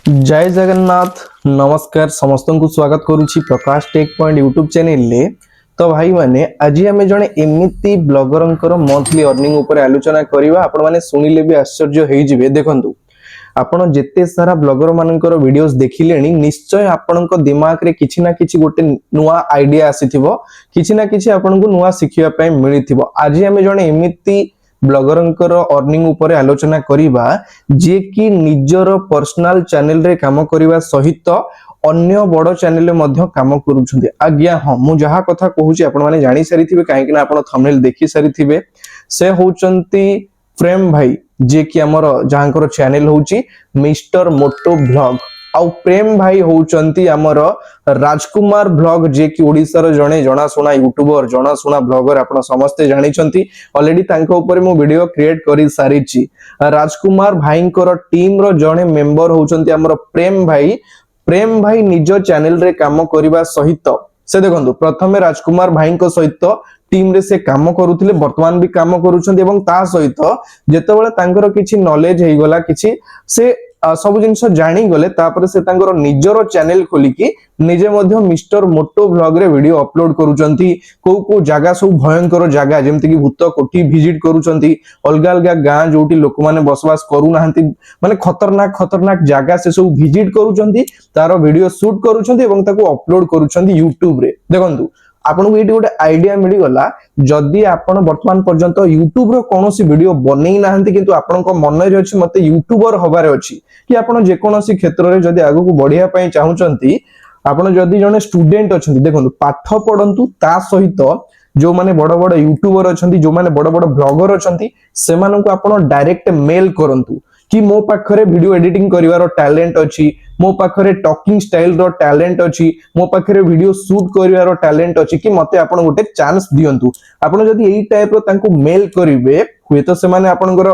जय जगन्नाथ। नमस्कार समस्त को स्वागत करुछि प्रकाश टेक पॉइंट यूट्यूब चैनल ले। तो भाई माने आज आम जड़े एमती ब्लॉगर मंथली अर्निंग उपर आलोचना करवा। आपण माने सुनिले भी आश्चर्य हो जिवे। देखंतु आपण जेते सारा ब्लॉगर मानकर वीडियोस देखिलेनी निश्चय आपण दिमाग रे किछि ना किछि गोटे नुआ आइडिया आसीथिबो, किछि ना किछि आपण को नुआ सिखिया पय मिलिथिबो। आज आम जड़े एमती ब्लॉगरंकर अर्निंग उपर आलोचना करिबा जे कि निजर पर्सनल चैनल रे काम करिबा सहित अन्य बड़ चैनल रे मध्य काम करूछन्ते। आज्ञा हां मु जहा कथा कहूची आपण माने जानि सारिथिबे, काहे कि ना आपण थंबनेल देखि सारिथिबे। से होचंती प्रेम भाई जे कि हमर जहांकर चैनल होची मिस्टर मोटो ब्लॉग। आउ प्रेम भाई होचंती हमर राजकुमार ब्लॉग जे कि ओडिसा रो जणे जणासुना यूट्यूबर जणासुना ब्लॉगर आपण समस्ते जानिछंती। ऑलरेडी तांको ऊपर मु वीडियो क्रिएट करि सारिछि। राजकुमार भाईंकर टीम रो जणे मेंबर होचंती हमर प्रेम भाई। प्रेम भाई निज चैनल रे काम करिबा सहित से देखंतु प्रथमे राजकुमार भाई को सहित टीम रे से काम करूथिले, वर्तमान भी काम करूछंती एवं ता सहित जेतेबेले तांकर किछि नॉलेज हेइ गला, किछि से सब जिनस जानी गले तापर से तांकर निजर चैनल खोलिकी निजे मध्य मिस्टर मोटो ब्लॉग रे वीडियो अपलोड करूचंती। को जागा सब भयंकर जागा जेमति कि भूत कोठी विजिट करूचंती, अलगा अलगा गां जोटी लोक माने बसवास करू नाहंती, माने खतरनाक खतरनाक जागा से सब विजिट करूचंती, तारो वीडियो शूट करूचंती एवं ताको अपलोड करूचंती यूट्यूब रे। देखंतु आपन को एटी गोटे आइडिया मिली गला। जदि आपन वर्तमान पर्यंत यूट्यूब रो कोनोसी वीडियो बनै नाहंती किंतु आपन को मन रे अछि मते यूट्यूबर होबार अछि कि आपन जे कोनोसी क्षेत्र रे जदि आगु को बढ़िया पय चाहुचंती, आपन जदि जने स्टूडेंट अछंती देखंतु पाठ पढंतु ता सहित जो माने बड़ बड़ यूट्यूबर अछंती, जो माने बड़ बड़ ब्लॉगर अछंती, सेमान को आपन डायरेक्ट मेल करंतु कि मो पाखरे वीडियो एडिटिंग करिवारो टैलेंट अछि, मो पाखरे टॉकिंग स्टाइल रो टैलेंट अछि, मो पाखरे वीडियो शूट करिवारो टैलेंट अछि, कि मते आपन गोटे चांस दियंतु। आपन जदि एई टाइप रो तांको मेल करिवे हुए तो से माने आपनकर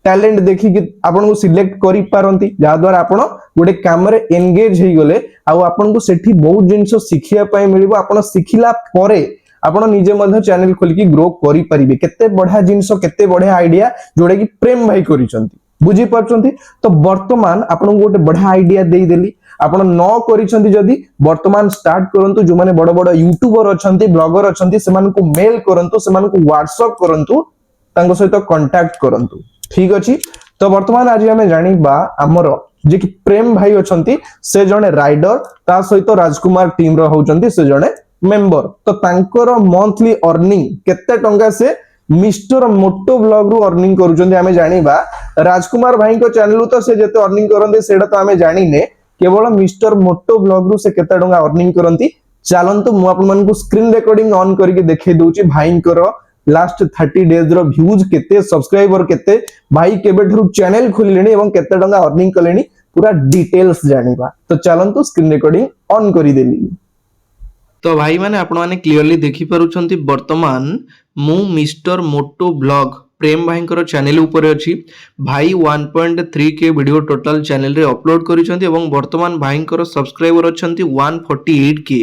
टैलेंट देखि कि आपन को सिलेक्ट करि पारंती, जा द्वारा आपन गोटे काम रे एंगेज हेइ गले आ आपन को सेठी बहुत जिंस सिखिया पय मिलिबो। आपन सिखिला परे आपण निजे मध्य चैनल खोल की ग्रो करि परिबे। केते बढ़िया जिंस, केते बढ़िया आइडिया जोडे कि प्रेम भाई करिसंती, बुझी पारछंती। तो वर्तमान आपण को गोटे बढ़िया आइडिया देई देली, आपण न करिसंती जदी वर्तमान स्टार्ट करंतु। जो माने बड़ बड़ यूट्यूबर अछंती, ब्लॉगर अछंती, सेमान को मेल करंतु, सेमान को व्हाट्सएप करंतु, तांको सहित कांटेक्ट करंतु। ठीक अछि। तो वर्तमान आज हमें जानिबा हमर जे कि प्रेम भाई अछंती, से जने राइडर, ता सहित राजकुमार टीम रो होचंती से जने मेंबर। तो तांकर मंथली अर्निंग केते टंगा से मिस्टर मोटो ब्लॉग रु अर्निंग करूचंती हमें जानिबा। राजकुमार भाई को चैनल तो से जेते अर्निंग करंते सेडा तो हमें जानिने, केवल मिस्टर मोटो ब्लॉग रु से केते टंगा अर्निंग करंती चलंतु मु आपन मन को स्क्रीन रिकॉर्डिंग ऑन करके देखै दोची। भाईंकर लास्ट 30 डेज रो व्यूज केते, सब्सक्राइबर केते, भाई केबेठरु चैनल खोलिलेनी एवं केते टंगा अर्निंग कलेनी, पूरा डिटेल्स जानिबा। तो चलंतु स्क्रीन रिकॉर्डिंग ऑन करि देली। तो भाई माने आपण माने क्लियरली देखि पारुछंती वर्तमान मु मिस्टर मोटो ब्लॉग प्रेम भाईंकर चैनल ऊपर अछि। भाई 1.3 के वीडियो टोटल चैनल रे अपलोड करिसंती एवं वर्तमान भाईंकर सब्सक्राइबर अछंती 148 के,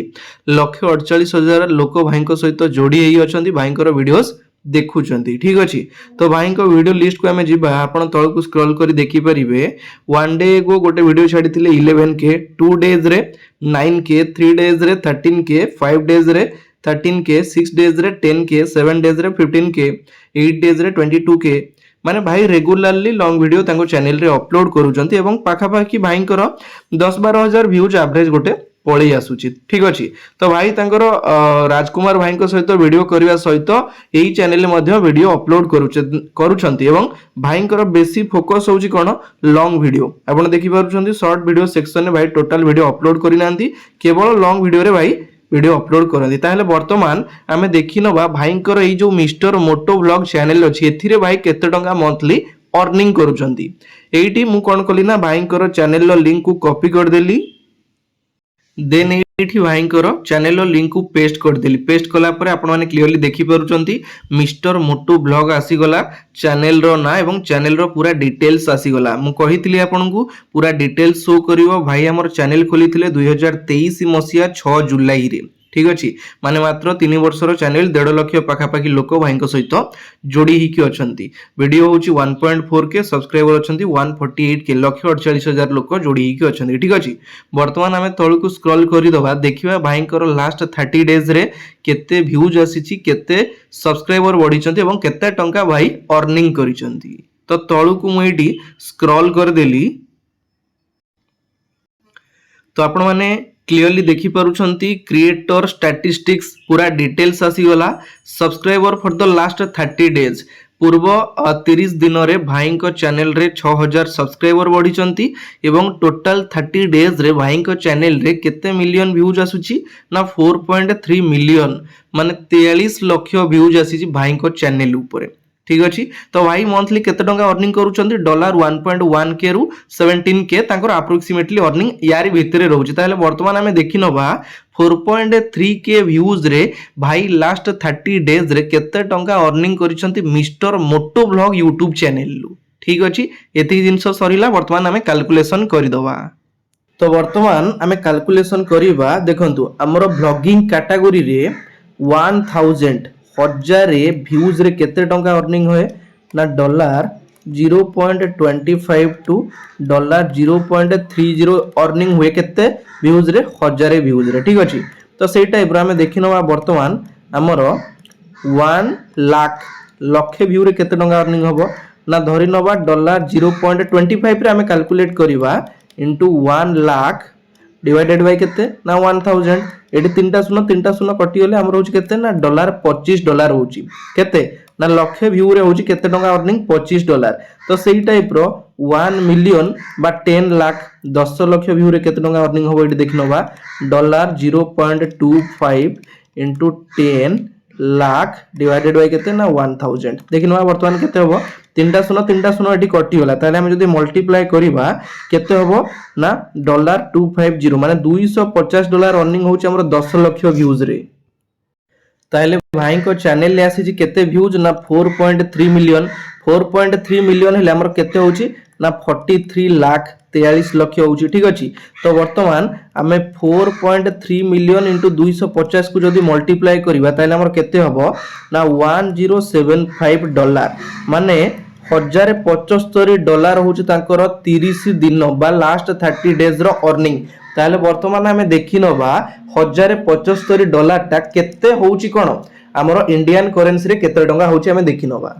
148,000 लोक भाईंकर सहित जोड़ी हेइ अछंती, भाईंकर वीडियोस देखुचंती। ठीक अछि। तो भाई को वीडियो लिस्ट को हमें जीबा, आपण तळ को स्क्रॉल करी देखि परिबे। 1 डे को गोटे वीडियो छाडी थिले 11 के, 2 डेज रे 9 के, 3 डेज रे 13 के, 5 डेज रे 13 के, 6 डेज रे 10 के, 7 डेज रे 15 के, 8 डेज रे 22 के। माने भाई रेगुलरली लॉन्ग वीडियो तांको चैनल रे अपलोड करूचंती एवं पाखापाखी भाईंकर 10-12,000 व्यूज एवरेज गोटे पळै आसुची। ठीक अछि। तो भाई तांकर राजकुमार भाई को सहित वीडियो करबा सहित एई चैनल मध्ये वीडियो अपलोड करूचंती एवं भाईंकर बेसी फोकस होउची कोन लॉन्ग वीडियो। आपण देखि पारुचंती शॉर्ट वीडियो सेक्शन रे भाई टोटल वीडियो अपलोड करि नांती, केवल लॉन्ग वीडियो रे भाई वीडियो अपलोड करंती। ताहले वर्तमान आमे देखि नबा भाईंकर एई जो मिस्टर मोटो ब्लॉग चैनल अछि, एथिरे भाई केते टंगा मंथली अर्निंग करूचंती। एइटी मु कोन कली ना भाईंकर चैनल रो लिंक को कॉपी कर देली, देन एठी भाईंकर चैनल रो लिंक को पेस्ट कर देली। पेस्ट कला परे आपण माने क्लियरली देखि पारुचंती मिस्टर मोटो ब्लॉग आसी गला, चैनल रो ना एवं चैनल रो पूरा डिटेल्स आसी गला। मु कहितली आपण को पूरा डिटेल्स शो करिवो। भाई हमर चैनल खोली थिले 2023 मसिया 6 जुलाई रे। ठीक अच्छे माने मात्र 3 वर्षर चैनल 1.5 लाख पाखापाखि लोक भाई सहित जोड़ी ही अच्छा वीडियो हूँ 1.4K सब्सक्राइबर अच्छा 148K 1,48,000 लोक जोड़ी ही अच्छा ठीक अच्छे बर्तमान आम तलू स्क्रॉल करदे देखा भाई लास्ट 30 डेज रे केते व्यूज आसी केते सब्सक्राइबर बढ़ी केते टंका भाई अर्निंग करिसेंती तो तलू को मुझे स्क्रॉल करदेली तो आपण माने क्लियरली देखि पारुछंती क्रिएटर स्टैटिस्टिक्स पूरा डिटेल्स आसीगला subscriber for the last 30 days पूर्व 30 दिन रे भाई चैनल रे 6000 सब्सक्राइबर बढ़ी एवं टोटल 30 डेज रे भाई चैनल रे केते मिलियन व्यूज आसुची ना 4.3 मिलियन माने 43 लाख व्यूज आसी भाई चैनल ऊपर ठीक अच्छे तो भाई मंथली केते टंका अर्निंग करूछंती $1.1K रु 17K तांकर अप्रोक्सीमेटली अर्निंग यारी भितरे रहउची ताले वर्तमान हमें देखि नबा 4.3K व्यूज रे भाई लास्ट 30 डेज रे केते टंका अर्निंग करिसंती मिस्टर मोटो ब्लॉग यूट्यूब चैनल लु ठीक अच्छे एति जिंस सरीला वर्तमान हमें कैलकुलेशन करिदबा तो वर्तमान हमें कैलकुलेशन करिबा देखंतु हमरो ब्लॉगिंग कैटेगरी रे 1000 व्यूज रे केते टंका अर्निंग होए ना $0.25 टू $0.30 अर्निंग हुए केते व्यूज रे 1000 व्यूज रे ठीक अछि तो सेही टाइप रो हमें देखिनवा वर्तमान हमरो 1 लाख लक्षे व्यू रे केते टंका अर्निंग होबो ना धरि नबा $0.25 रे हमें कैलकुलेट करिवा इनटू 1 लाख डिवाइडेड बाय केते ना 1000 एडी तीनटा शून्य कटि गले हमर होची केते ना $25 होची केते ना लक्षे व्यू रे होची केते टंका अर्निंग $25 तो सेही टाइप रो 1 मिलियन बा 10 लाख 10 लाख व्यू रे केते टंका अर्निंग होबो एडी देखनबा $0.25 इनटू 10 लाख डिवाइडेड बाय केते ना 1000 देखिनबा वर्तमान केते होबो तीनटा शून्य एटी कटि गला ताले हम जदी मल्टीप्लाई करिबा केते होबो ना $250 माने $250 अर्निंग होची हमर 10 लाख व्यूज रे ताले भाई को चैनल ले आसी केते व्यूज ना 4.3 मिलियन 4.3 मिलियन हेले हमर केते होची ना 43 लाख 43 लाख होची ठीक अछि तो वर्तमान हमें 4.3 मिलियन इंटू 250 को जदी मल्टीप्लाई करिबा ताले हमर केते हबो ना $1075 माने $1075 होची तांकर 30 दिन बा लास्ट 30 डेज रो अर्निंग ताले वर्तमान हमें देखि नबा $1075 टा केते होची कोन हमरो इंडियन करेंसी रे केते टंका होची हमें देखि नबा